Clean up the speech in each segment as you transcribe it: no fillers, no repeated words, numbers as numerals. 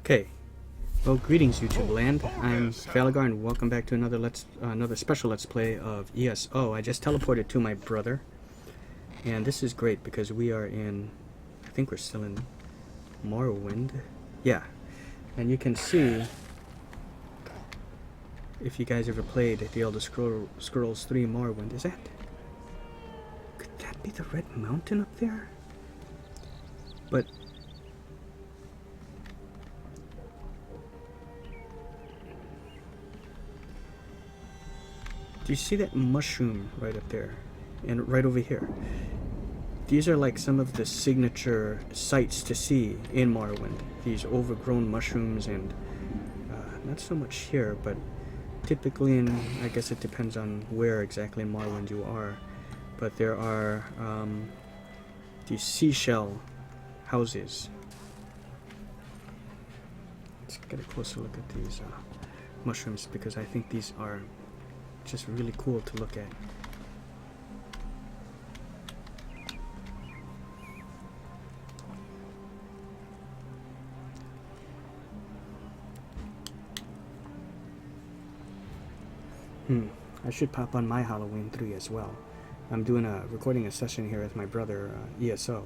Okay, well, greetings YouTube land. I'm Phaedriel and welcome back to another special Let's Play of ESO. I just teleported to my brother, and this is great because we are in, I think we're still in Morrowind. Yeah, and you can see, if you guys ever played the Elder Scrolls 3 Morrowind, could that be the Red Mountain up there? But do you see that mushroom right up there? And right over here? These are like some of the signature sights to see in Morrowind. These overgrown mushrooms and not so much here, but typically in, I guess it depends on where exactly in Morrowind you are. But there are these seashell houses. Let's get a closer look at these mushrooms because I think these are just really cool to look at. I should pop on my Halloween 3 as well. I'm recording a session here with my brother, ESO.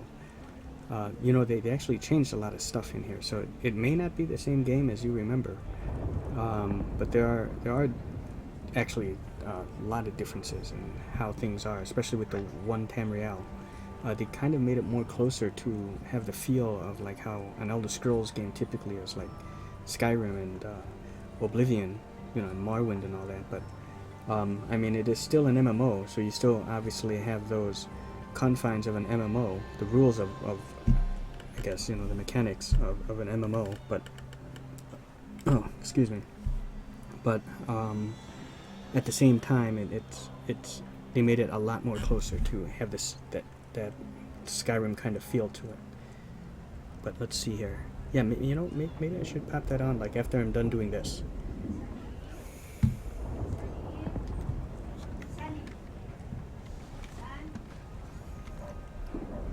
You know, they actually changed a lot of stuff in here, so it may not be the same game as you remember. But there are actually a lot of differences in how things are, especially with the one Tamriel. They kind of made it more closer to have the feel of like how an Elder Scrolls game typically is, like Skyrim and Oblivion, you know, and Morrowind and all that. But I mean, it is still an MMO, so you still obviously have those confines of an MMO, the rules of I guess, you know, the mechanics of an MMO. But excuse me. But at the same time, they made it a lot more closer to have that Skyrim kind of feel to it. But let's see here. Yeah, you know, maybe I should pop that on like after I'm done doing this.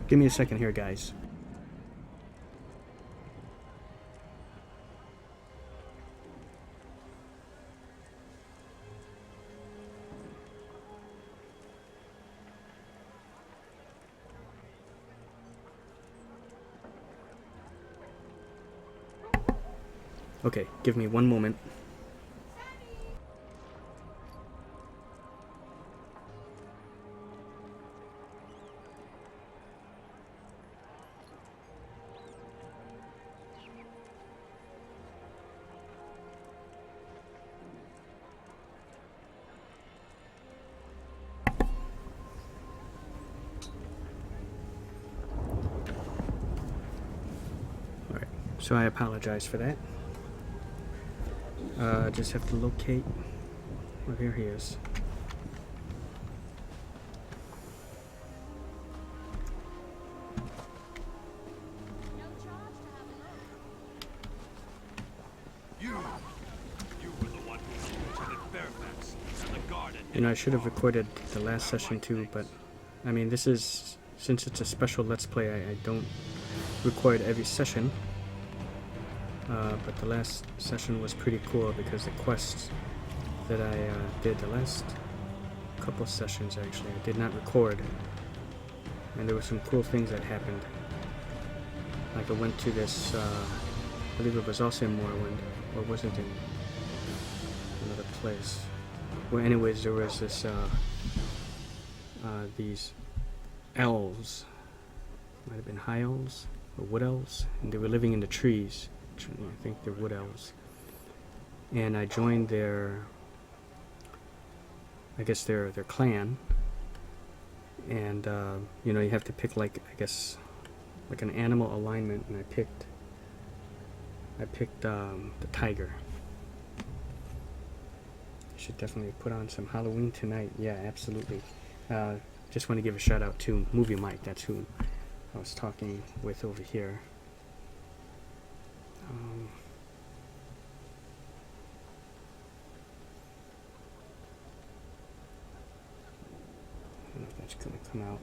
Give me a second here, guys. Okay, give me one moment. Alright, so I apologize for that. Just have to locate. Well, here he is. You know, I should have recorded the last session too, but I mean, since it's a special Let's Play, I don't record every session. But the last session was pretty cool because the quests that I did, the last couple sessions actually, I did not record. And there were some cool things that happened. Like I went to this, I believe it was also in Morrowind, or was it in another place? Well, anyways, there was this, these elves, might have been high elves, or wood elves, and they were living in the trees. I think they're wood elves, and I joined their, I guess their clan, and you know, you have to pick like, I guess, like an animal alignment, and I picked the tiger. I should definitely put on some Halloween tonight. Yeah, absolutely. Just want to give a shout out to Movie Mike. That's who I was talking with over here. I don't know if that's going to come out.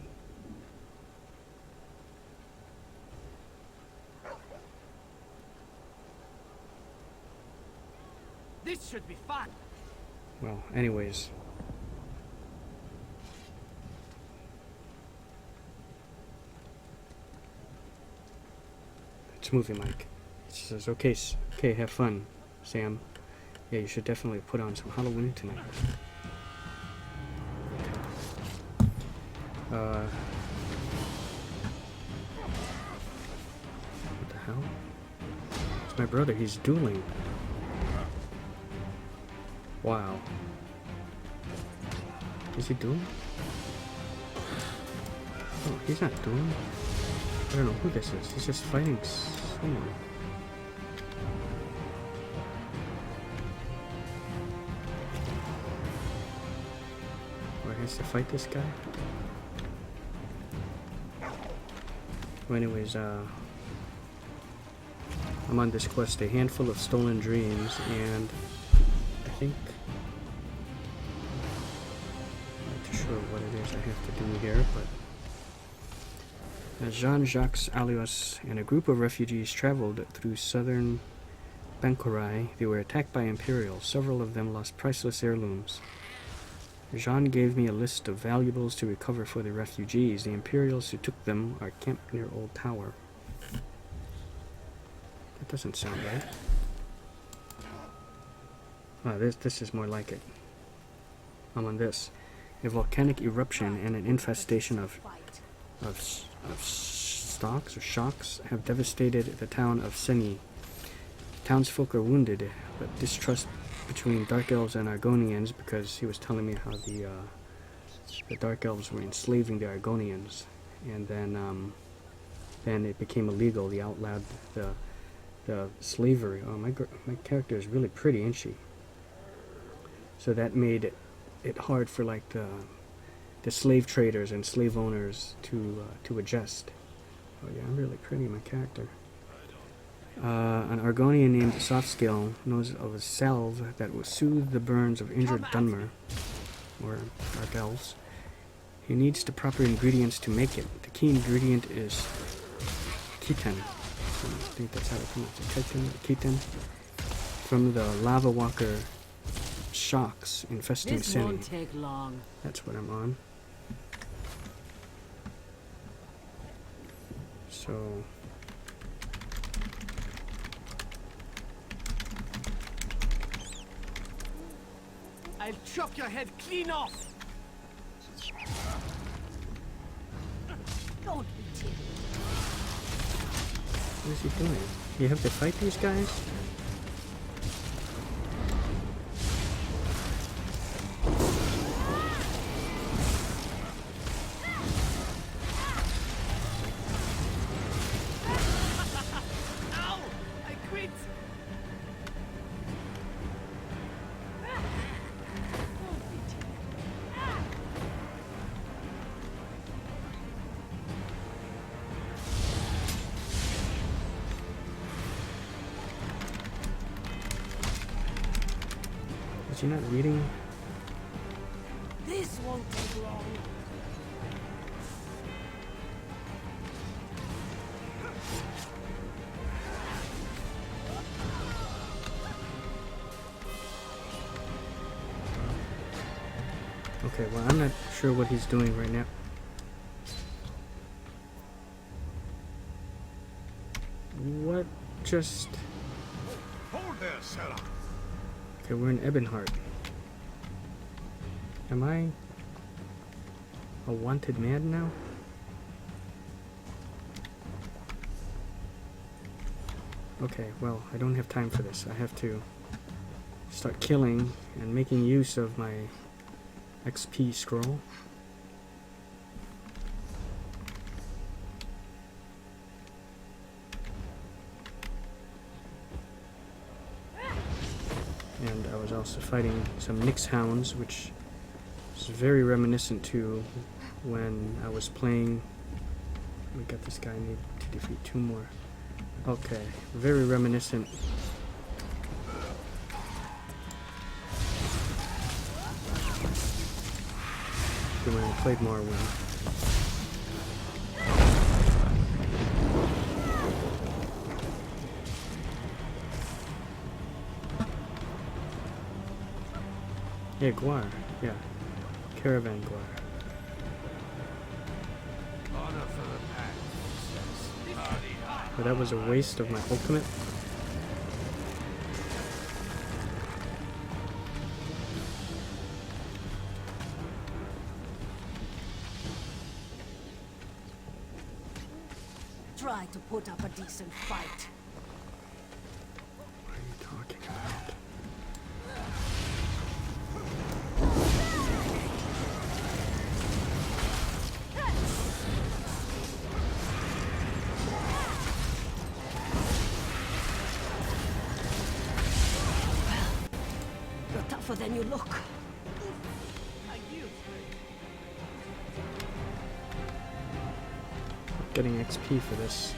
This should be fun. Well, anyways. It's movie mic. It says, okay, okay, have fun, Sam. Yeah, you should definitely put on some Halloween tonight. What the hell? It's my brother, he's dueling. Wow. Is he dueling? Oh, he's not dueling. I don't know who this is. He's just fighting someone. Or he has to fight this guy? Well, anyways, I'm on this quest, a handful of stolen dreams, and I think I'm not too sure what it is I have to do here, but as Jean-Jacques Alios and a group of refugees traveled through southern Bankorai, they were attacked by imperials. Several of them lost priceless heirlooms. Jean gave me a list of valuables to recover for the refugees. The imperials who took them are camped near Old Tower. That doesn't sound right. Oh, this is more like it. I'm on this. A volcanic eruption and an infestation of stalks or shocks have devastated the town of Seni. Townsfolk are wounded, but distrust between Dark Elves and Argonians, because he was telling me how the Dark Elves were enslaving the Argonians, and then it became illegal. They outlawed the slavery. Oh, my character is really pretty, isn't she? So that made it hard for like the slave traders and slave owners to adjust. Oh yeah, I'm really pretty, my character. An Argonian named Softscale knows of a salve that will soothe the burns of injured Dunmer, or Dark Elves. He needs the proper ingredients to make it. The key ingredient is chitin. I think that's how to pronounce it. Chitin. From the lava walker shocks infesting This Seni. won't take long. That's what I'm on. So I'll chop your head clean off. Don't be timid. what is he doing? You have to fight these guys? Ow! I quit. Is he not reading? This won't take long. Okay, well, I'm not sure what he's doing right now. What just... Hold there, Sarah. Okay, we're in Ebonheart. Am I a wanted man now? Okay, well, I don't have time for this. I have to start killing and making use of my XP scroll. And I was also fighting some Nyx hounds, which is very reminiscent to when I was playing. We got this guy, I need to defeat 2 more. Okay, very reminiscent. To when I played Morrowind. Yeah, Guar. Yeah. Caravan Guar. Honor for the pack, says. Hardy, hardy. But that was a waste of my ultimate. Try to put up a decent fight. What are you talking about? You're tougher than you look. Getting XP for this.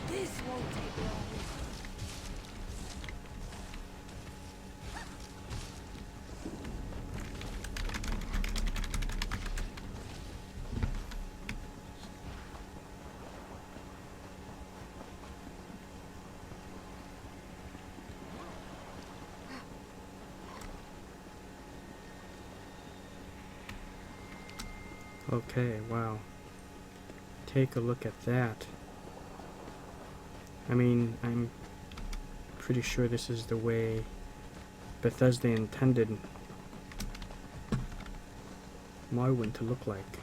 This won't take long. Okay, wow. Take a look at that. I mean, I'm pretty sure this is the way Bethesda intended Morrowind to look like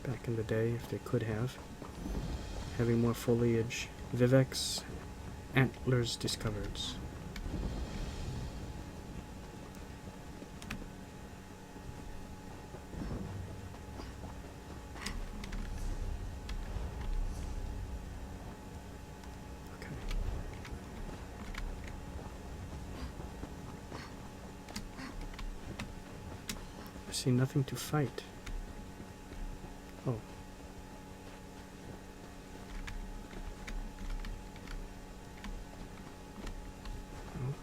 back in the day, if they could have. Having more foliage. Vivek's antlers discovered. I see nothing to fight. Oh. Oh.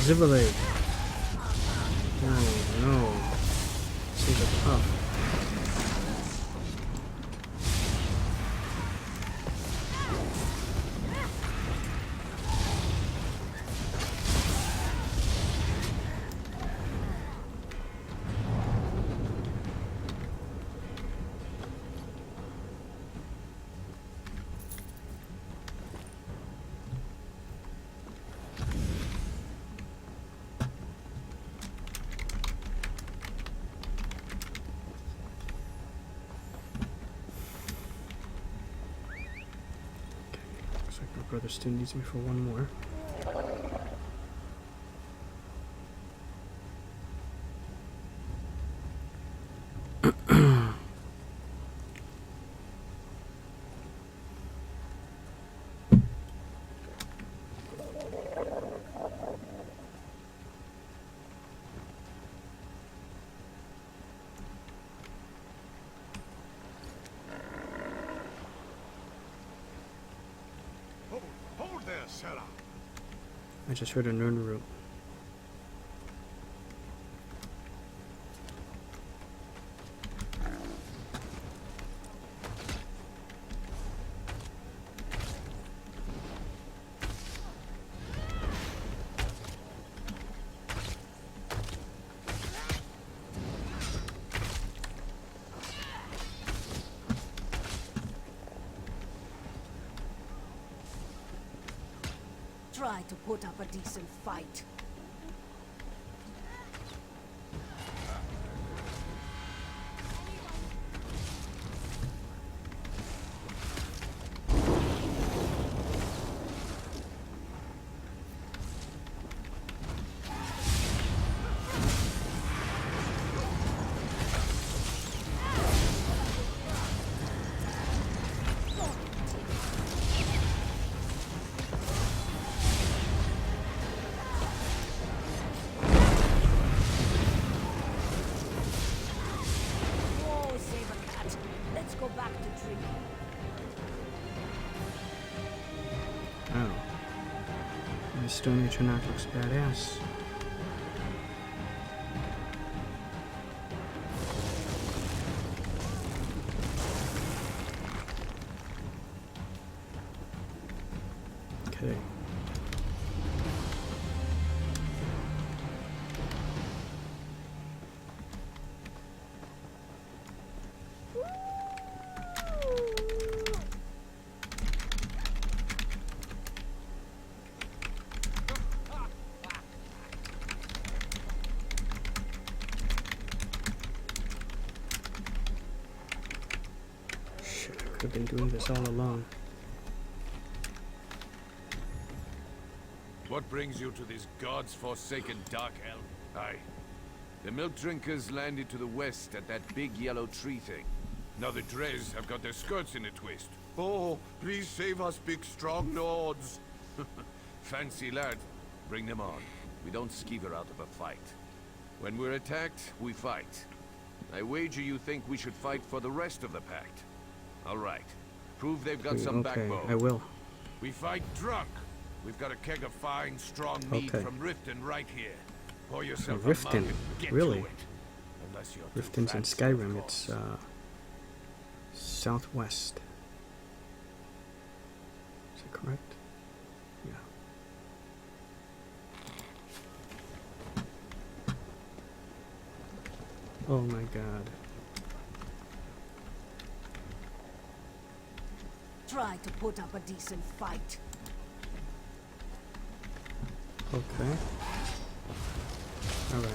Zivalade. Oh no. These are tough. Brother still needs me for one more. Hold there, Sarah. I just heard a Nurn-root. Try to put up a decent fight. Stone Age Hanak looks badass. Okay. Shit, I could have been doing this all along. What brings you to this god's forsaken dark elm? Aye. The milk drinkers landed to the west at that big yellow tree thing. Now the Dres have got their skirts in a twist. Oh, please save us, big strong lords. Fancy lad. Bring them on. We don't skeever out of a fight. When we're attacked, we fight. I wager you think we should fight for the rest of the pact. All right. Prove they've got some backbone. I will. We fight drunk. We've got a keg of fine, strong mead from Riften right here. Pour yourself a mug and get really? to it. Unless you're Riften's in Skyrim. It's southwest. Is that correct? Yeah. Oh my god. Try to put up a decent fight. Okay. Alright.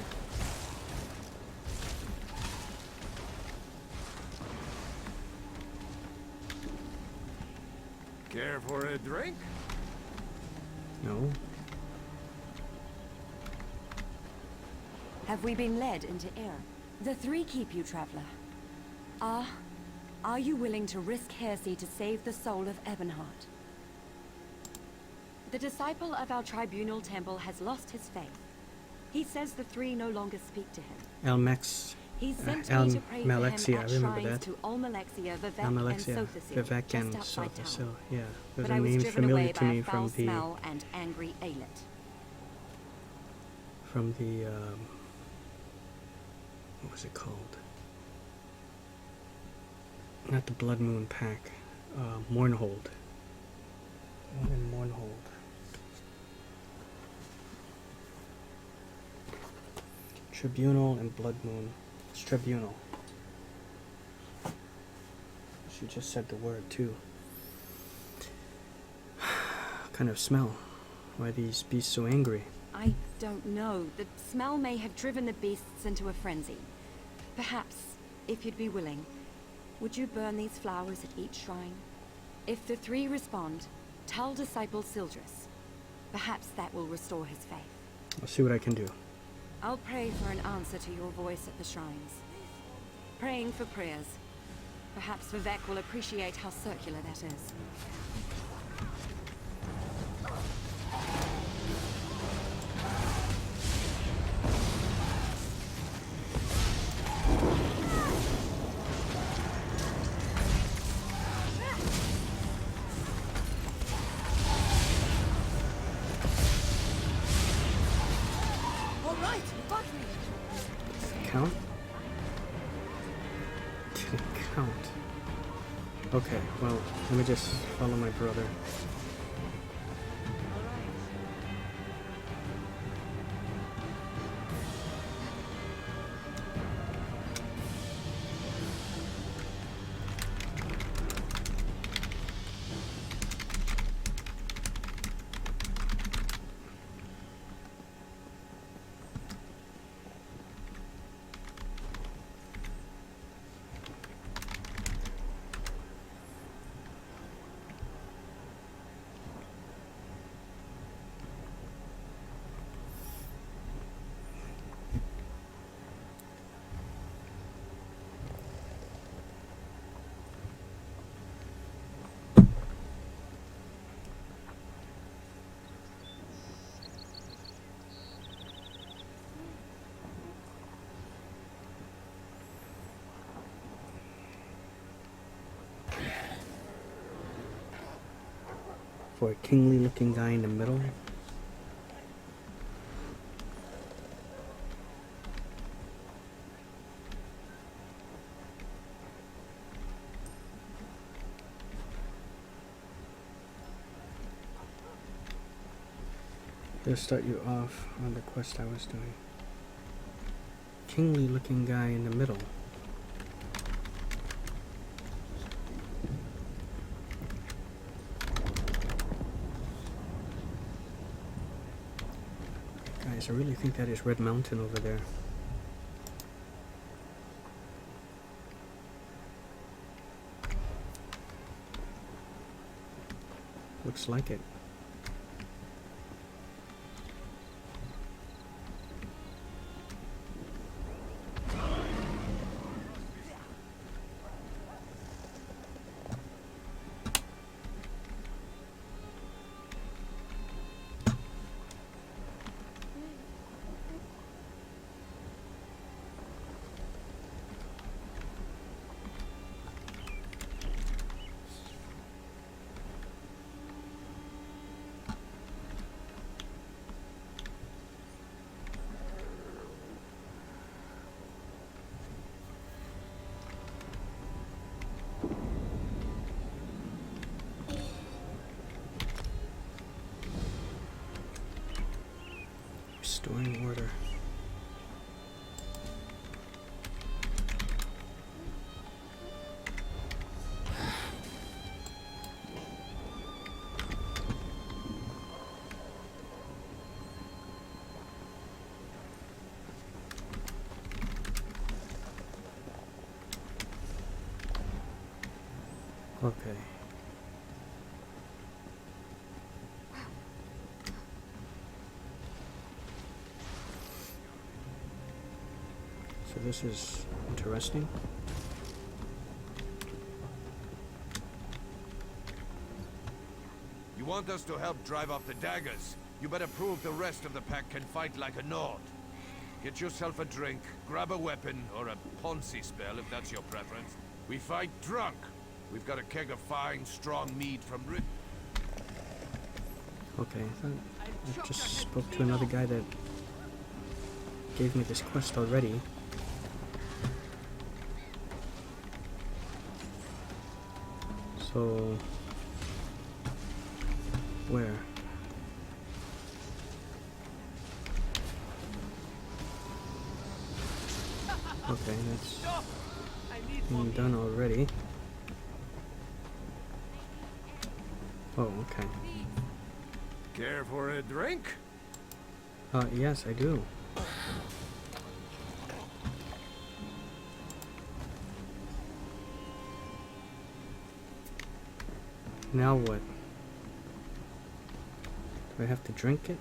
Care for a drink? No. Have we been led into air? The three keep you, traveler. Are you willing to risk heresy to save the soul of Ebonheart? The disciple of our tribunal temple has lost his faith. He says the three no longer speak to him. Elmex. He sent me to pray for him Malexia, I at remember shrines that. to Almalexia, Vivek, Almalexia, and Sothasil, Vivek and just outside Sothasil. town. Yeah, those But are I was names driven familiar away to by me a foul from the smell and angry Aelid. what was it called? Not the Blood Moon Pack. Mournhold. Mournhold. Tribunal and Blood Moon. It's Tribunal. She just said the word too. Kind of smell. Why are these beasts so angry? I don't know. The smell may have driven the beasts into a frenzy. Perhaps, if you'd be willing, would you burn these flowers at each shrine? If the three respond, tell disciple Sildris. Perhaps that will restore his faith. I'll see what I can do. I'll pray for an answer to your voice at the shrines. Praying for prayers. Perhaps Vivek will appreciate how circular that is. Count? Didn't count. Okay, well, let me just follow my brother. For a kingly looking guy in the middle. Gonna start you off on the quest I was doing. Kingly looking guy in the middle. Guys, I really think that is Red Mountain over there. Looks like it. Restoring order. Okay. So this is interesting. You want us to help drive off the daggers? You better prove the rest of the pack can fight like a Nord. Get yourself a drink, grab a weapon, or a Ponzi spell if that's your preference. We fight drunk. We've got a keg of fine, strong mead from Okay, I just spoke to another guy that gave me this quest already. So, where? Okay, that's been done already. Oh, okay. Care for a drink? Yes, I do. Now what? Do I have to drink it?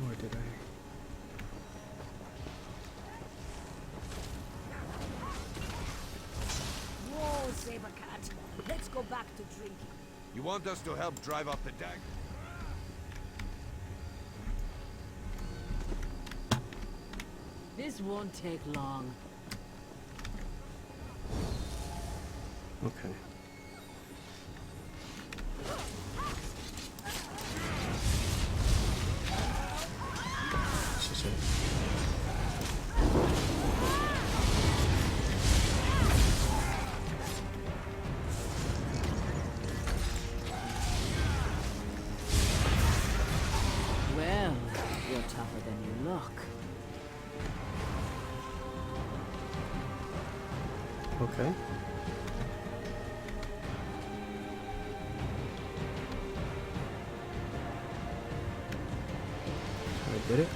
Or did I? Whoa, Sabercat. Let's go back to drinking. You want us to help drive off the daggers? This won't take long. Okay. This is it. Well, you're tougher than you look. Okay. I did it.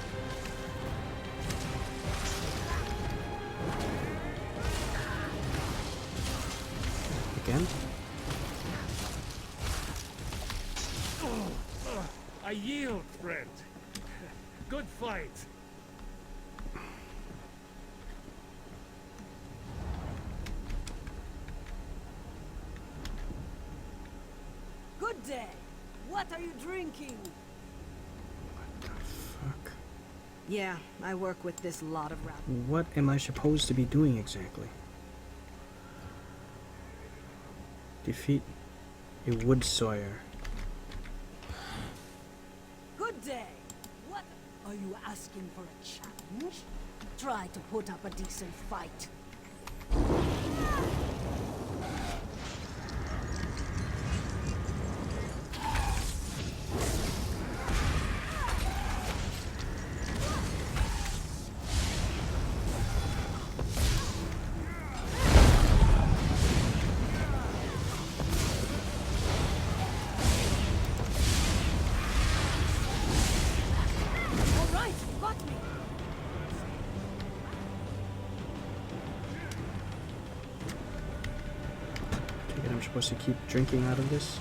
Again? I yield, friend. Good fight. Good day. What are you drinking? Fuck. Yeah, I work with this lot of rats. What am I supposed to be doing exactly? Defeat a wood sawyer. Good day. What? Are you asking for a challenge? Try to put up a decent fight. supposed to keep drinking out of this?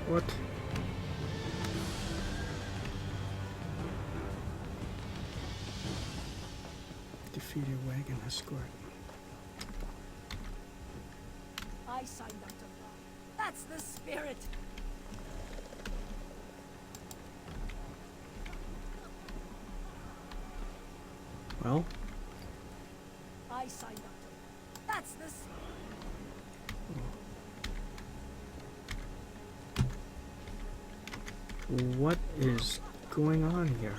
What? Defeat your wagon escort. I signed up to God. That's the spirit. Well, I signed up to. That's the. what is going on here?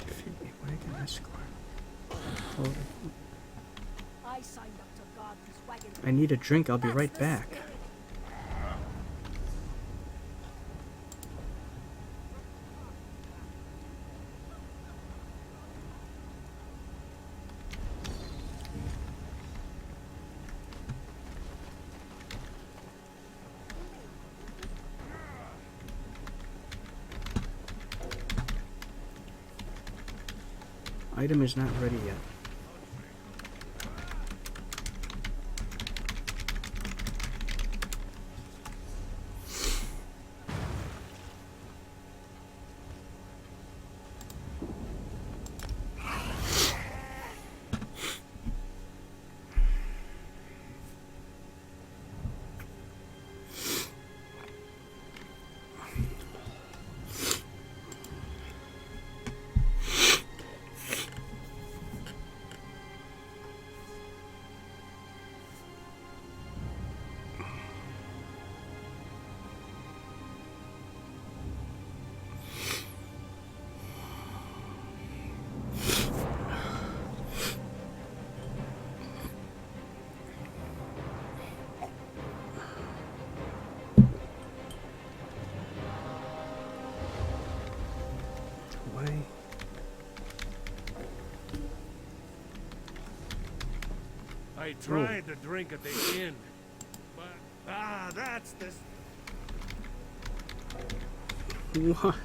Defeat your wagon escort. Oh, I signed up to God whose wagon. I need a drink. I'll be That's right the back. spirit. Item is not ready yet. Why? I tried to drink at the inn, but that's the. What?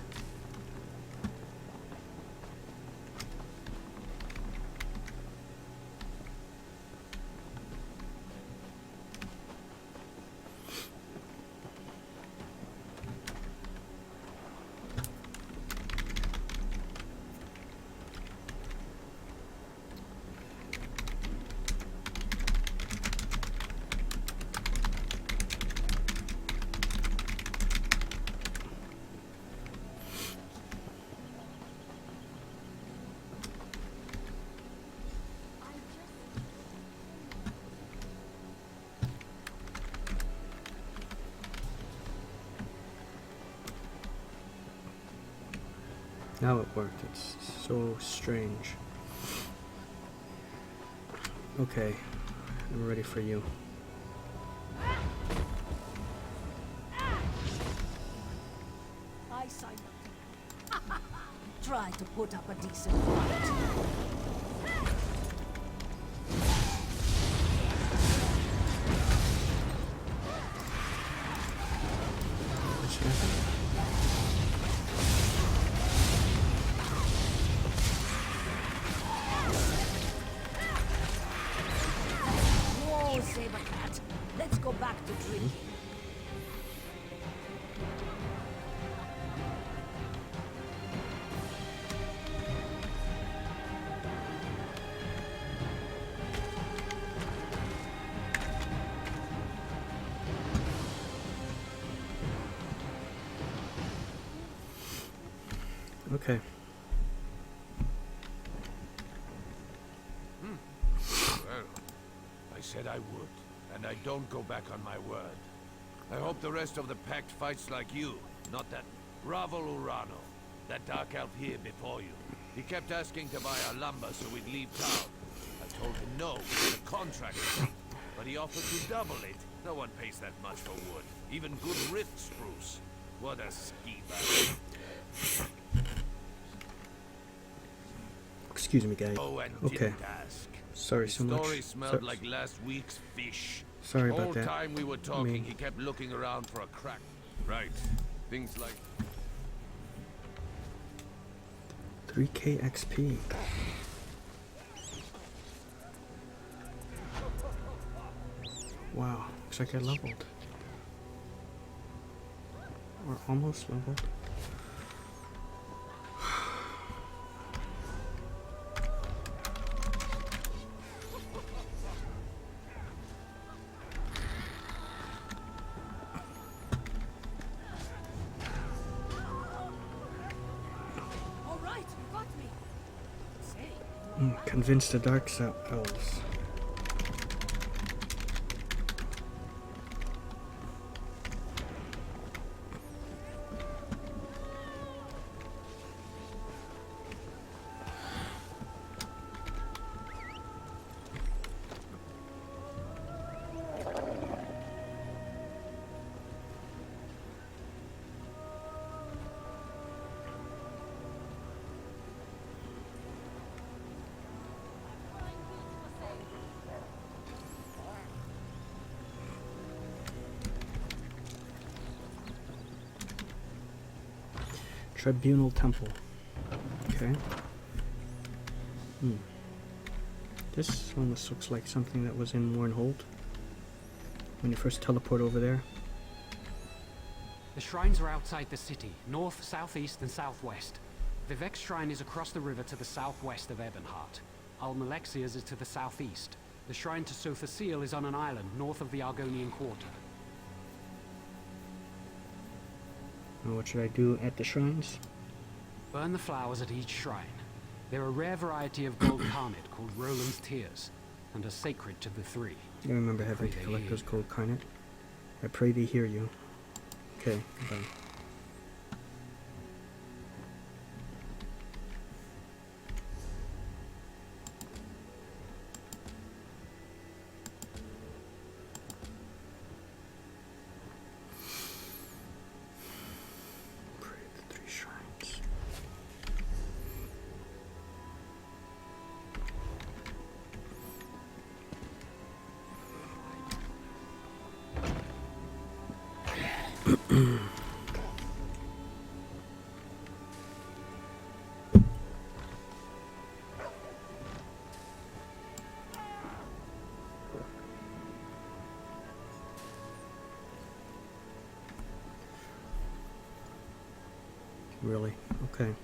Now it worked. It's so strange. Okay, I'm ready for you. I signed up to. Try to put up a decent fight. What's happening? Whoa, saber cat. Let's go back to drinking. Okay. Well, I said I would, and I don't go back on my word. I hope the rest of the Pact fights like you, not that Ravel Urano, that dark elf here before you. He kept asking to buy our lumber so we'd leave town. I told him no, with a contract, but he offered to double it. No one pays that much for wood, even good rift spruce. What a skeever. Excuse me, guys. Oh, and Okay. didn't ask. Sorry His so much. story smelled like last week's fish. Sorry about Whole that. time we were talking, mean- he kept looking around for a crack. Right. Things like 3k XP. Wow, looks like I leveled. Or almost leveled. All right, you got me. Say, Convince the dark elves. Tribunal Temple. Okay. This almost looks like something that was in Warnhold. When you first teleport over there. The shrines are outside the city, north, southeast, and southwest. Vivek's shrine is across the river to the southwest of Ebonheart. Almalexia's is to the southeast. The shrine to Sothasil is on an island north of the Argonian Quarter. Now what should I do at the shrines? Burn the flowers at each shrine. They're a rare variety of gold carnet called Roland's Tears, and are sacred to the three. I remember having to Pray they collect hear those you. gold carnet. I pray they hear you. Okay, bye. Pray the 3 shrines. Really? Okay.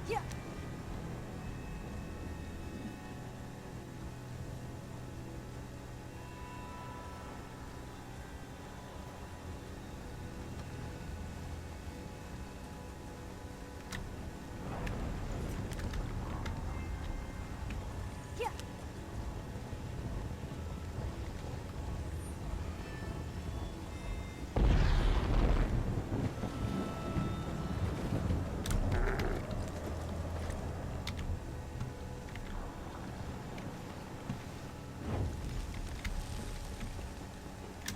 yeah. Yeah.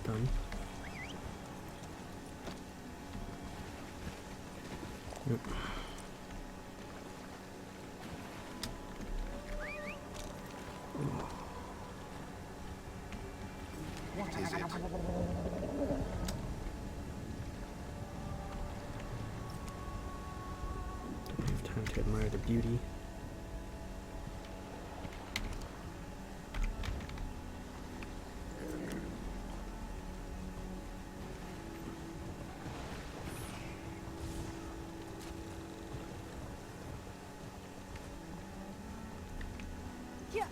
Done. Yep. what is it? Don't have time to admire the beauty. Yeah.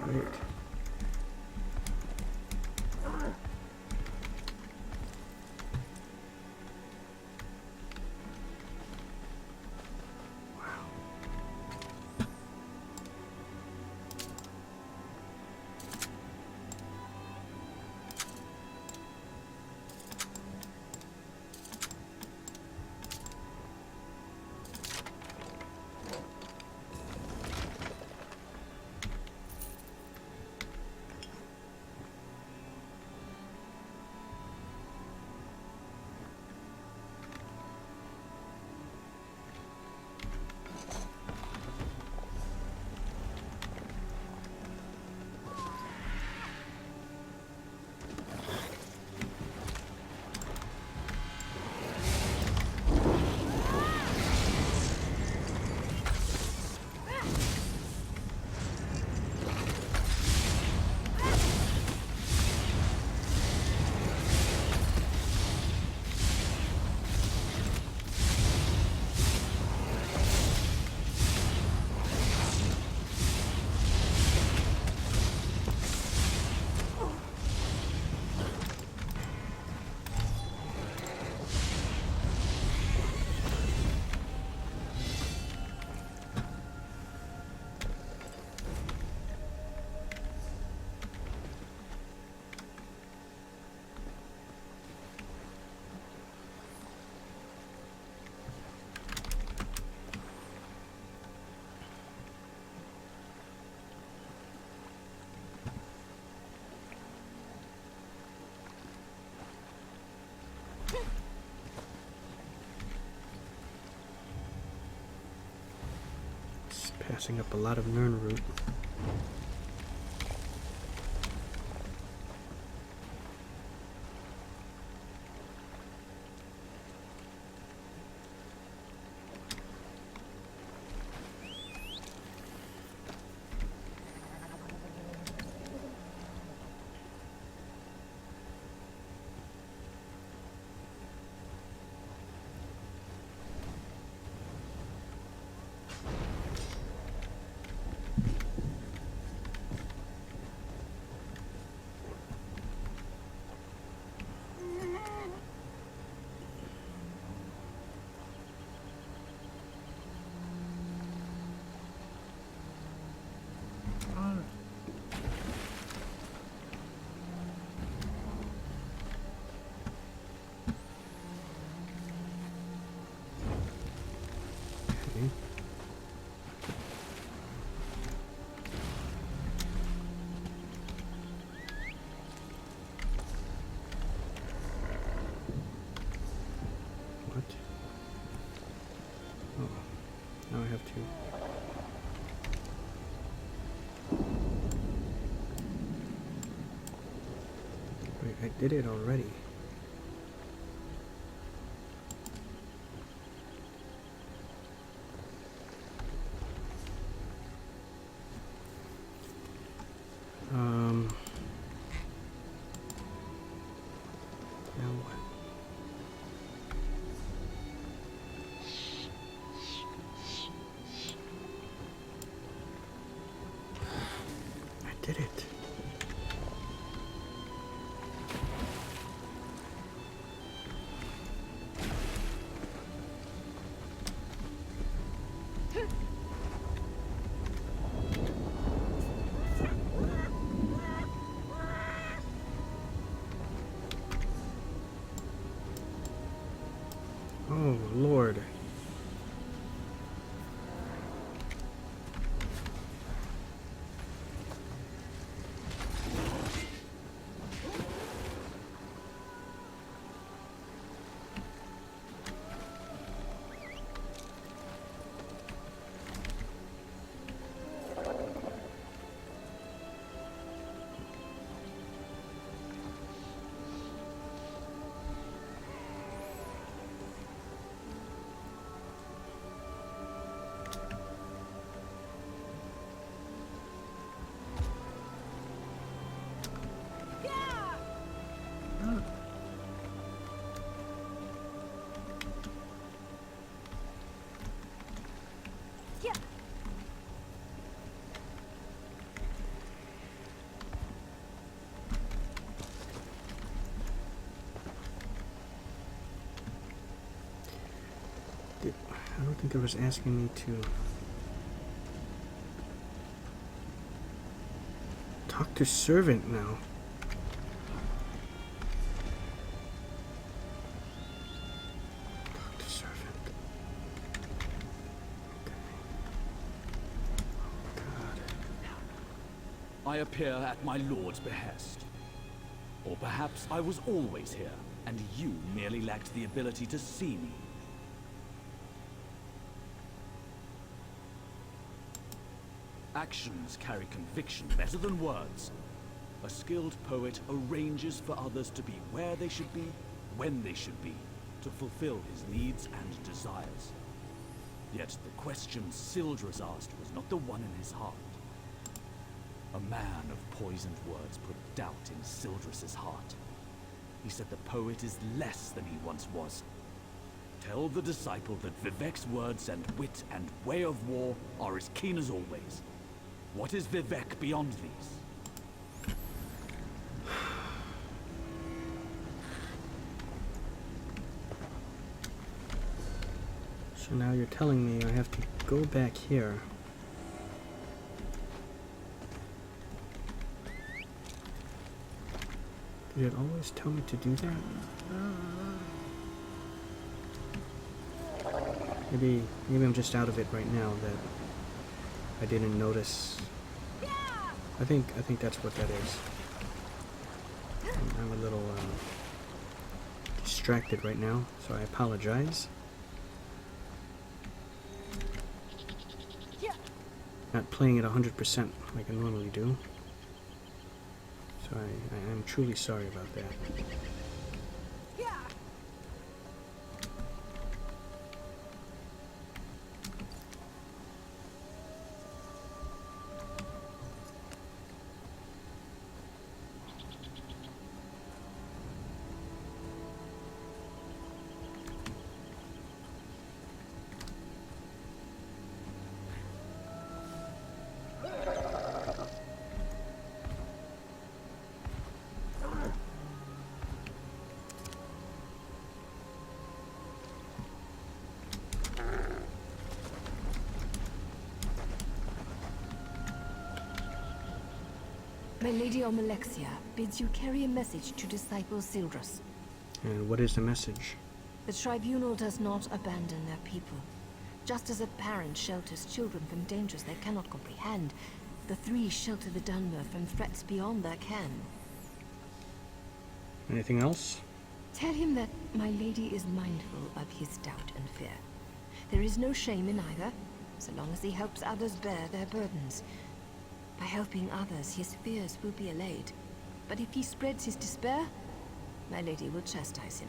Great. Passing up a lot of Nern root. Now I have to. Wait, I did it already. Now what? Did it. Oh, Lord. think it was asking me to talk to servant now. Talk to servant. Okay. Oh, God. I appear at my lord's behest. Or perhaps I was always here, and you merely lacked the ability to see me. Actions carry conviction better than words. A skilled poet arranges for others to be where they should be, when they should be, to fulfill his needs and desires. Yet the question Sildras asked was not the one in his heart. A man of poisoned words put doubt in Sildras's heart. He said the poet is less than he once was. Tell the disciple that Vivek's words and wit and way of war are as keen as always. What is Vivek beyond these? So now you're telling me I have to go back here. Did it always tell me to do that? Maybe I'm just out of it right now that I didn't notice. I think that's what that is. I'm a little distracted right now, so I apologize. Not playing it 100% like I normally do. So I am truly sorry about that. My Lady Omalexia bids you carry a message to Disciple Sildras. And what is the message? The Tribunal does not abandon their people. Just as a parent shelters children from dangers they cannot comprehend, the three shelter the Dunmer from threats beyond their ken. Anything else? Tell him that my lady is mindful of his doubt and fear. There is no shame in either, so long as he helps others bear their burdens. By helping others, his fears will be allayed. But if he spreads his despair, my lady will chastise him.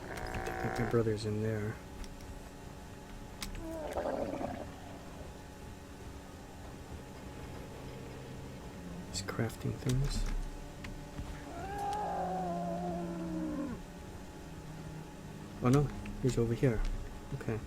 I think my brother's in there. Crafting things. Oh no, he's over here. Okay.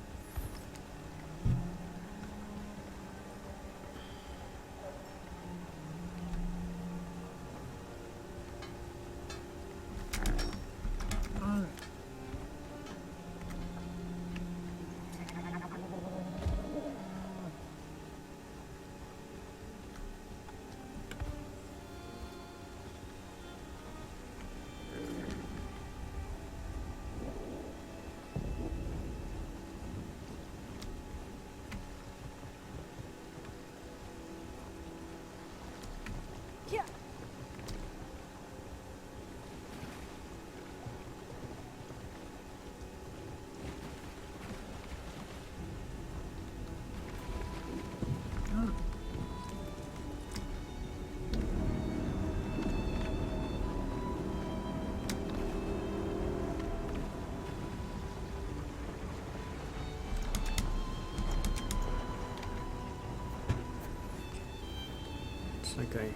Like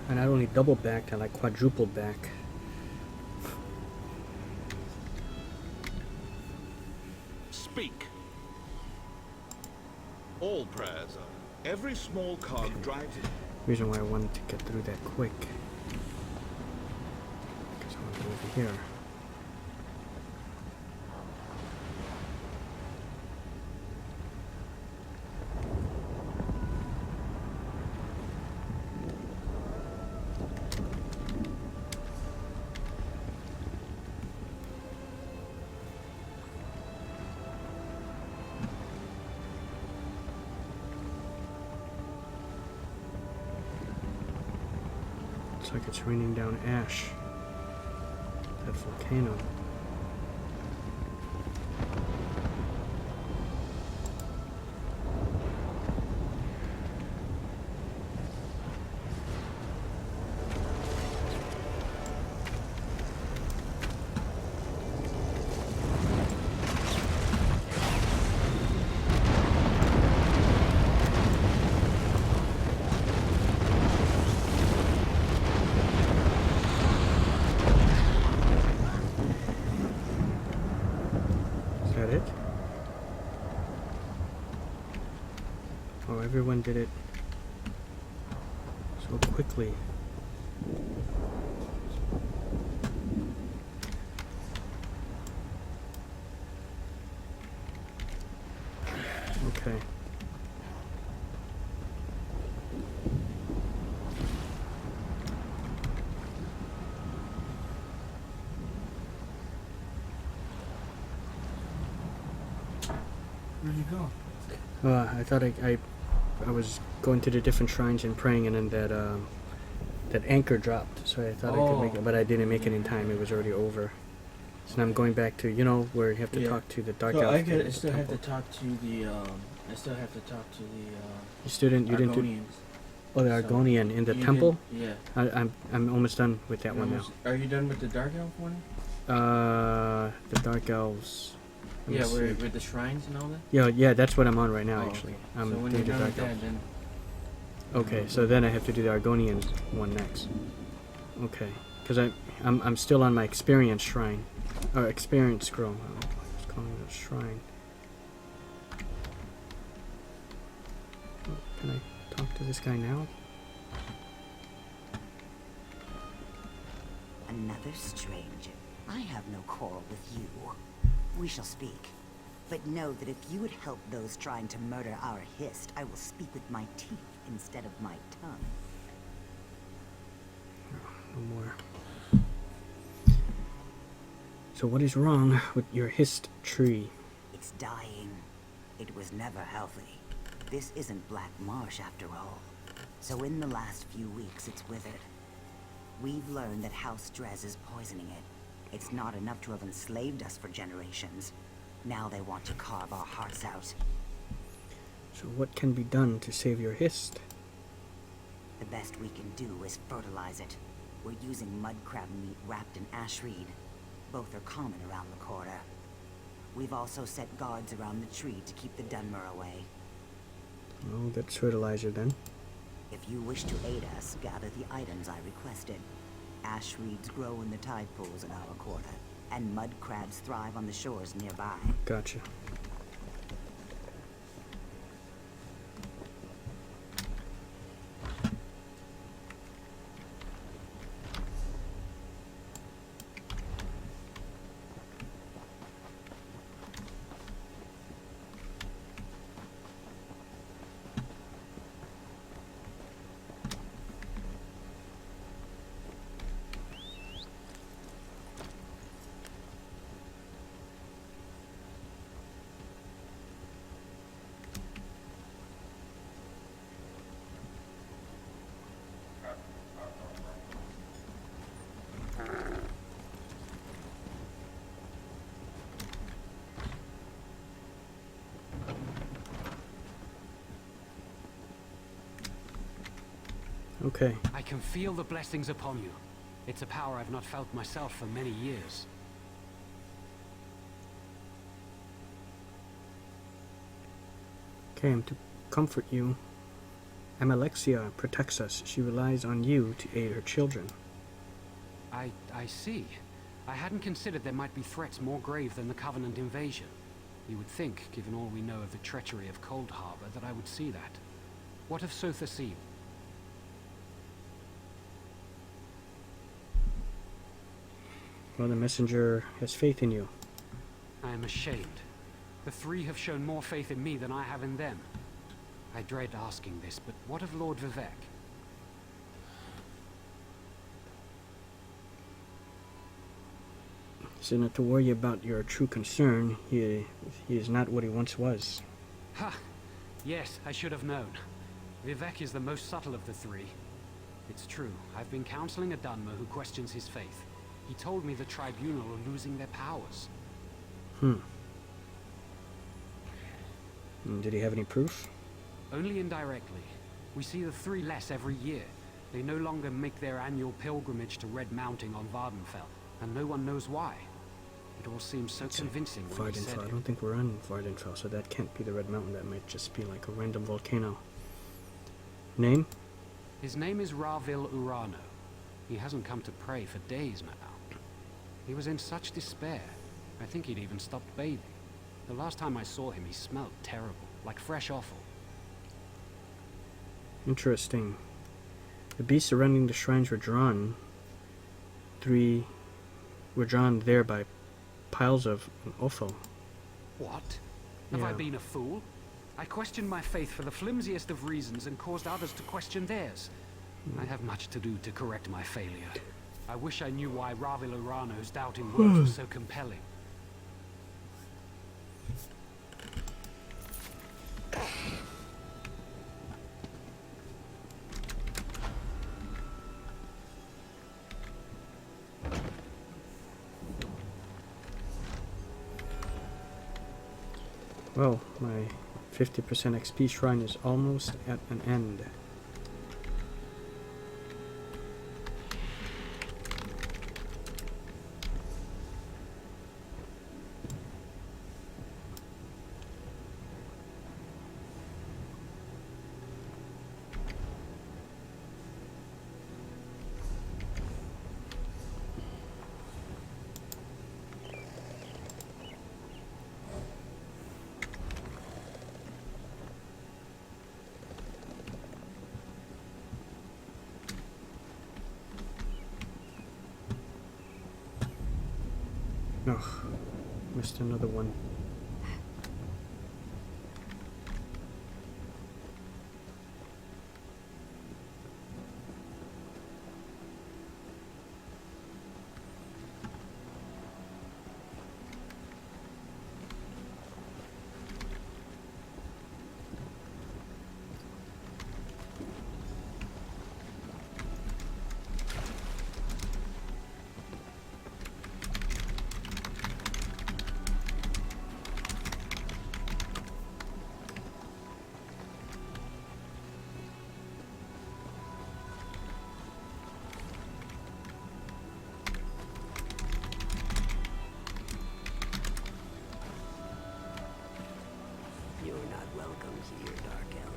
I not only double backed, I like quadruple back. Speak. All prayers are. Every small cog drives it. Reason why I wanted to get through that quick. Because I want to go over here. Looks like it's raining down ash. That volcano. Oh, everyone did it so quickly. Okay. Where'd you go? I thought I was going to the different shrines and praying, and then that anchor dropped. So I thought I could make it, but I didn't make it in time. It was already over. So now I'm going back to, you know, where you have to talk to the dark elf. I still have to talk to the You didn't do. Argonians. Oh, the So, Argonian in the you temple. did- Yeah. I'm almost done with that one now. Are you done with the dark elf one? The dark elves. Let me Yeah, see. with the shrines and all that. Yeah, that's what I'm on right now. Oh, Actually, okay. I'm So when doing you're the done dark with elf. that, then Okay, so then I have to do the Argonian one next. Okay, because I'm still on my experience shrine, or experience scroll. I was calling it a shrine. Oh, can I talk to this guy now? Another stranger. I have no quarrel with you. We shall speak. But know that if you would help those trying to murder our Hist, I will speak with my teeth instead of my tongue. No more. So what is wrong with your Hist tree? It's dying. It was never healthy. This isn't Black Marsh after all. So in the last few weeks, it's withered. We've learned that House Drez is poisoning it. It's not enough to have enslaved us for generations. Now they want to carve our hearts out. So what can be done to save your Hist? The best we can do is fertilize it. We're using mud crab meat wrapped in ash reed. Both are common around the quarter. We've also set guards around the tree to keep the Dunmer away. Oh, that's fertilizer then. If you wish to aid us, gather the items I requested. Ash reeds grow in the tide pools in our quarter, and mud crabs thrive on the shores nearby. Gotcha. Okay. I can feel the blessings upon you. It's a power I've not felt myself for many years. Okay, I'm to comfort you. Amalexia protects us. She relies on you to aid her children. I see. I hadn't considered there might be threats more grave than the Covenant invasion. You would think, given all we know of the treachery of Coldharbour, that I would see that. What of Sotha Sil? Well, the messenger has faith in you. I am ashamed. The three have shown more faith in me than I have in them. I dread asking this, but what of Lord Vivek? So not to worry about your true concern. He is not what he once was. Ha! Yes, I should have known. Vivek is the most subtle of the three. It's true, I've been counseling a Dunmer who questions his faith. He told me the tribunal are losing their powers. And did he have any proof? Only indirectly. We see the three less every year. They no longer make their annual pilgrimage to Red Mountain on Vardenfell, and no one knows why. It all seems so convincing when he said Vardenfell. I it. don't think we're on Vardenfell, so that can't be the Red Mountain. That might just be like a random volcano. Name? His name is Ravil Urano. He hasn't come to pray for days now. He was in such despair. I think he'd even stopped bathing. The last time I saw him, he smelled terrible, like fresh offal. Interesting. The beasts surrounding the shrines were drawn. 3 were drawn there by piles of offal. What? Have I Yeah. been a fool? I questioned my faith for the flimsiest of reasons and caused others to question theirs. I have much to do to correct my failure. I wish I knew why Ravil Urano's doubting words were so compelling. Well, my 50% XP shrine is almost at an end. Oh, missed another one. You're not welcome here, Dark Elf.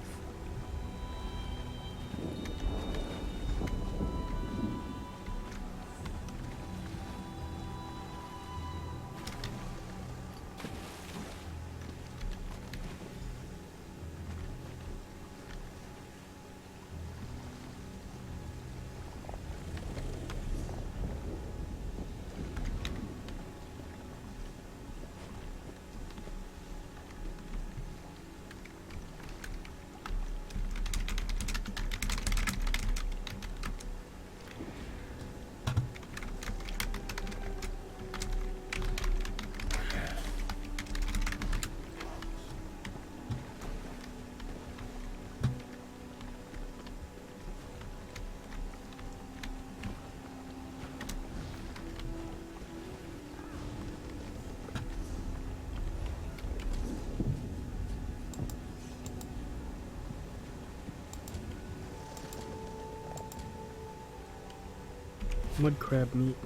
Mud crab meat.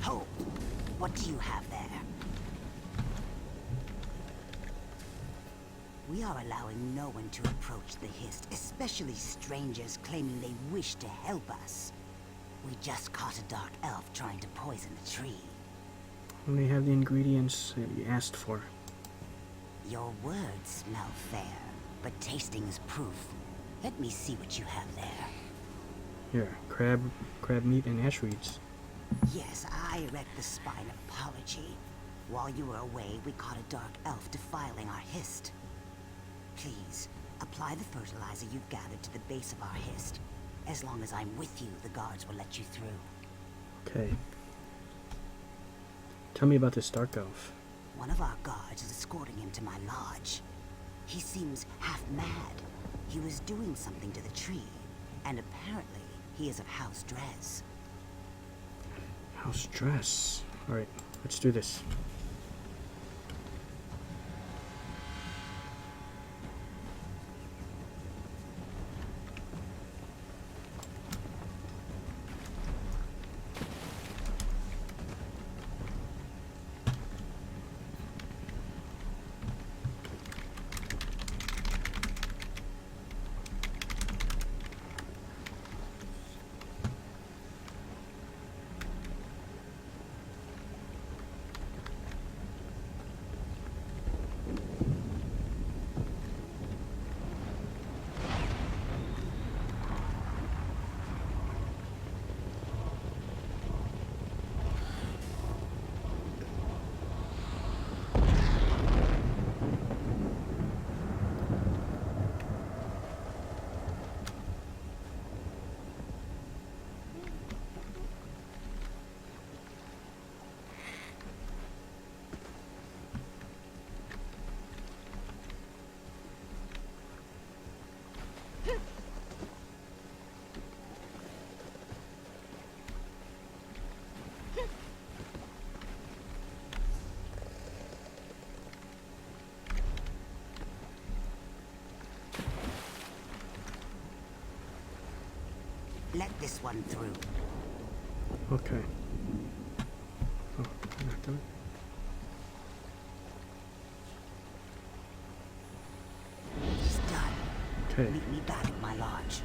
Hold. What do you have there? We are allowing no one to approach the Hist, especially strangers claiming they wish to help us. We just caught a dark elf trying to poison a tree. And they have the ingredients that you asked for. Your words smell fair, but tasting is proof. Let me see what you have there. Here, crab meat and ash reeds. Yes, I erect the spine of apology. While you were away, we caught a dark elf defiling our Hist. Please, apply the fertilizer you've gathered to the base of our Hist. As long as I'm with you, the guards will let you through. Okay. Tell me about this dark elf. One of our guards is escorting him to my lodge. He seems half mad. He was doing something to the tree, and apparently he is of House Drez. House Dress. Alright, let's do this. Let this one through. Okay. Oh, can I do it? He's done. Okay. Meet me back at my lodge.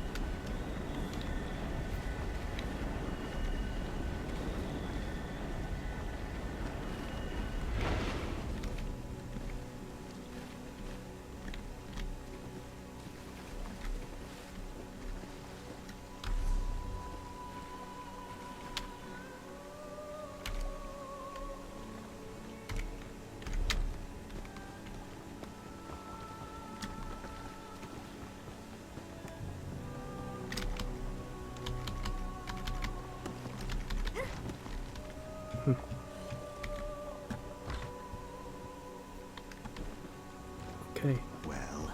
Okay. Well,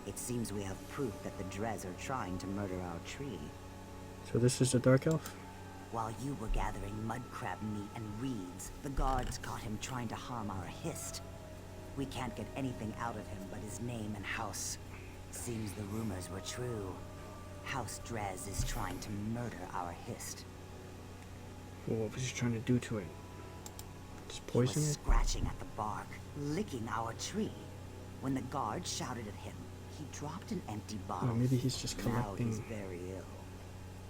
it seems we have proof that the Drez are trying to murder our tree. So this is the dark elf? While you were gathering mud crab meat and reeds, the guards caught him trying to harm our Hist. We can't get anything out of him but his name and house. Seems the rumors were true. House Drez is trying to murder our Hist. Well, what was he trying to do to it? Just He was poison it? scratching at the bark, licking our tree. When the guards shouted at him, he dropped an empty bottle. Oh, maybe he's just Now collecting. he's very ill.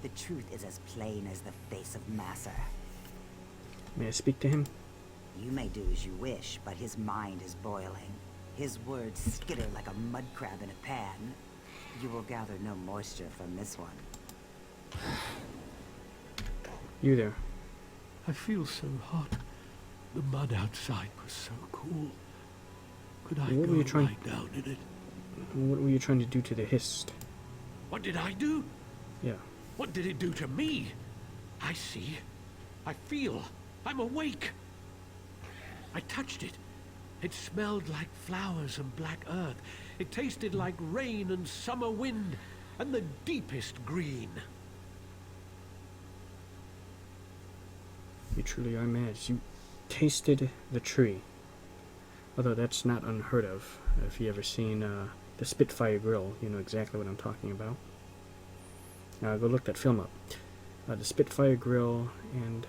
The truth is as plain as the face of Massa. May I speak to him? You may do as you wish, but his mind is boiling. His words skitter like a mud crab in a pan. You will gather no moisture from this one. You there. I feel so hot. The mud outside was so cool. Could I What go were you trying- lie down in it? What were you trying to do to the Hist? What did I do? Yeah. What did it do to me? I see. I feel. I'm awake. I touched it. It smelled like flowers and black earth. It tasted like rain and summer wind and the deepest green. You truly are mad. You tasted the tree. Although that's not unheard of. If you ever seen the Spitfire Grill, you know exactly what I'm talking about. Go look that film up. The Spitfire Grill, and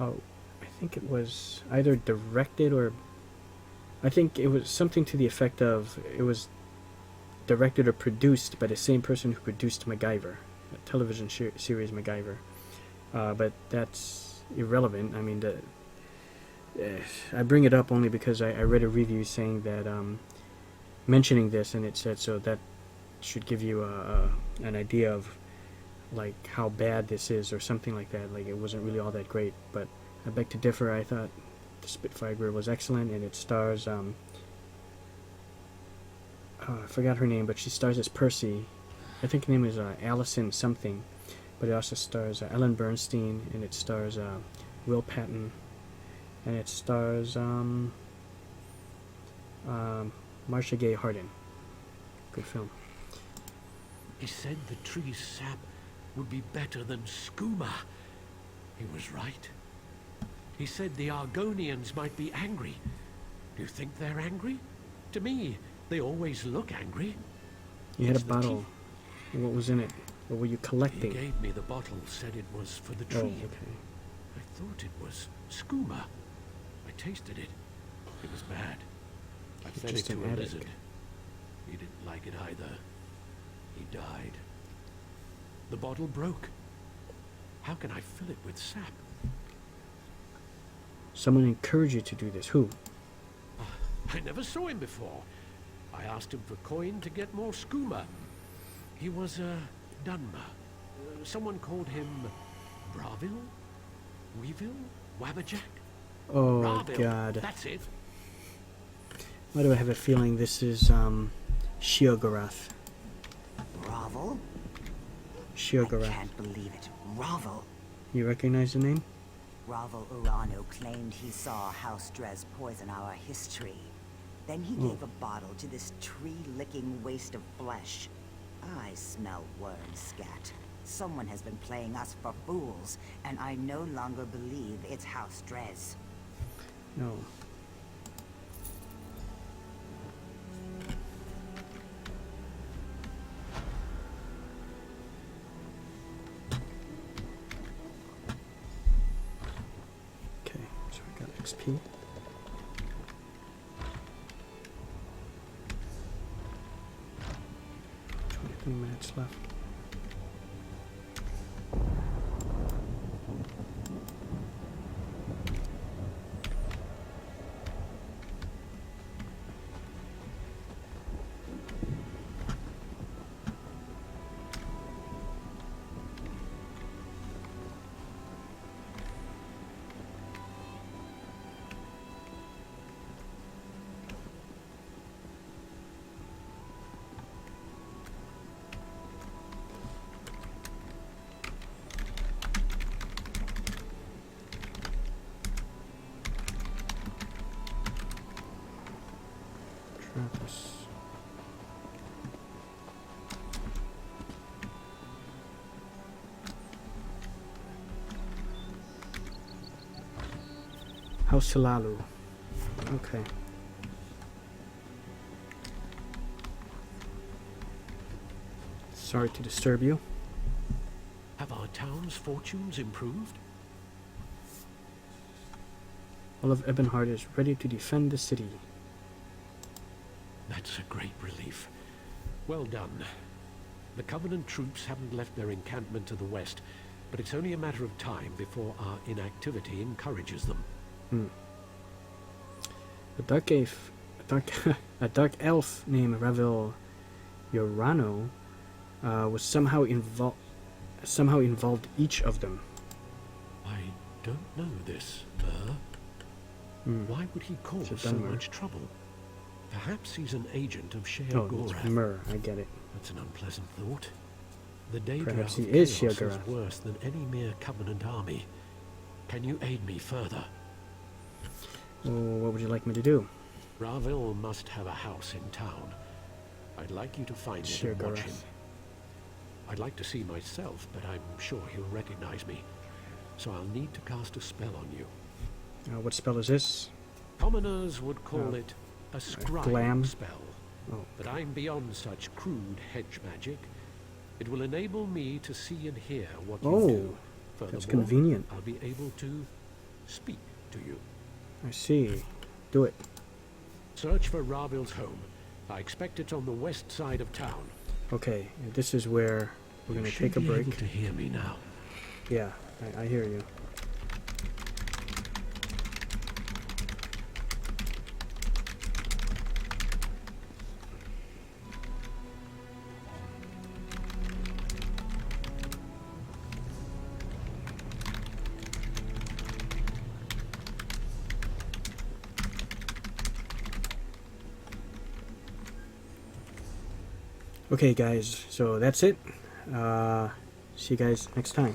I think it was either directed or I think it was something to the effect of it was directed or produced by the same person who produced MacGyver, a television series MacGyver. But that's irrelevant. I mean, I bring it up only because I read a review saying that mentioning this, and it said so that should give you an idea of like how bad this is or something like that. Like it wasn't really all that great, but I beg to differ. I thought the Spitfire Grill was excellent, and it stars I forgot her name, but she stars as Percy. I think her name is Allison something, but it also stars Ellen Bernstein, and it stars Will Patton, and it stars Marcia Gay Harden. Good film. He said the tree's sap would be better than skooma. He was right. He said the Argonians might be angry. Do you think they're angry? To me, they always look angry. You had a It's the bottle. What was in it? What were you collecting? He gave me the bottle, said it was for the tree. Oh, okay. I thought it was skooma. I tasted it. It was bad. I fed it Just to an a addict. lizard. He didn't like it either. He died. The bottle broke. How can I fill it with sap? Someone encouraged you to do this. Who? I never saw him before. I asked him for coin to get more skooma. He was a Dunmer. Someone called him Bravil? Weevil? Wabberjack? Oh, Bravil. God. That's it. Why do I have a feeling this is Sheogorath? Ravel? I Sheogorath. can't believe it. Ravel. You recognize the name? Ravel Urano claimed he saw House Dres poison our history. Then he gave a bottle to this tree-licking waste of flesh. I smell worm scat. Someone has been playing us for fools, and I no longer believe it's House Dres. No. Okay, so I got XP. 23 minutes left. Travis. House Silalu. Okay. Sorry to disturb you. Have our town's fortunes improved? All of Ebonheart is ready to defend the city. That's a great relief. Well done. The Covenant troops haven't left their encampment to the west, but it's only a matter of time before our inactivity encourages them. A dark elf named Ravel Yorano was somehow involved each of them. I don't know this, Why would he cause so Dunmer. much trouble? Perhaps he's an agent of Shea Oh, it's Gorath. Myrrh. I get it. That's an unpleasant thought. The Daedra Perhaps of he is Chaos Sheogorath. is worse than any mere Covenant army. Can you aid me further? Oh, what would you like me to do? Ravel must have a house in town. I'd like you to find it and watch him. Sheogorath. I'd like to see myself, but I'm sure he'll recognize me. so I'll need to cast a spell on you. What spell is this? Commoners would call it a scribe glam spell, but I'm beyond such crude hedge magic. It will enable me to see and hear what you do. Furthermore, that's convenient. I'll be able to speak to you. I see. Do it. Search for Rabil's home. I expect it's on the west side of town. Okay, and this is where we're going to take a You should be break. able to hear me now. Yeah, I hear you. Okay guys, so that's it. See you guys next time.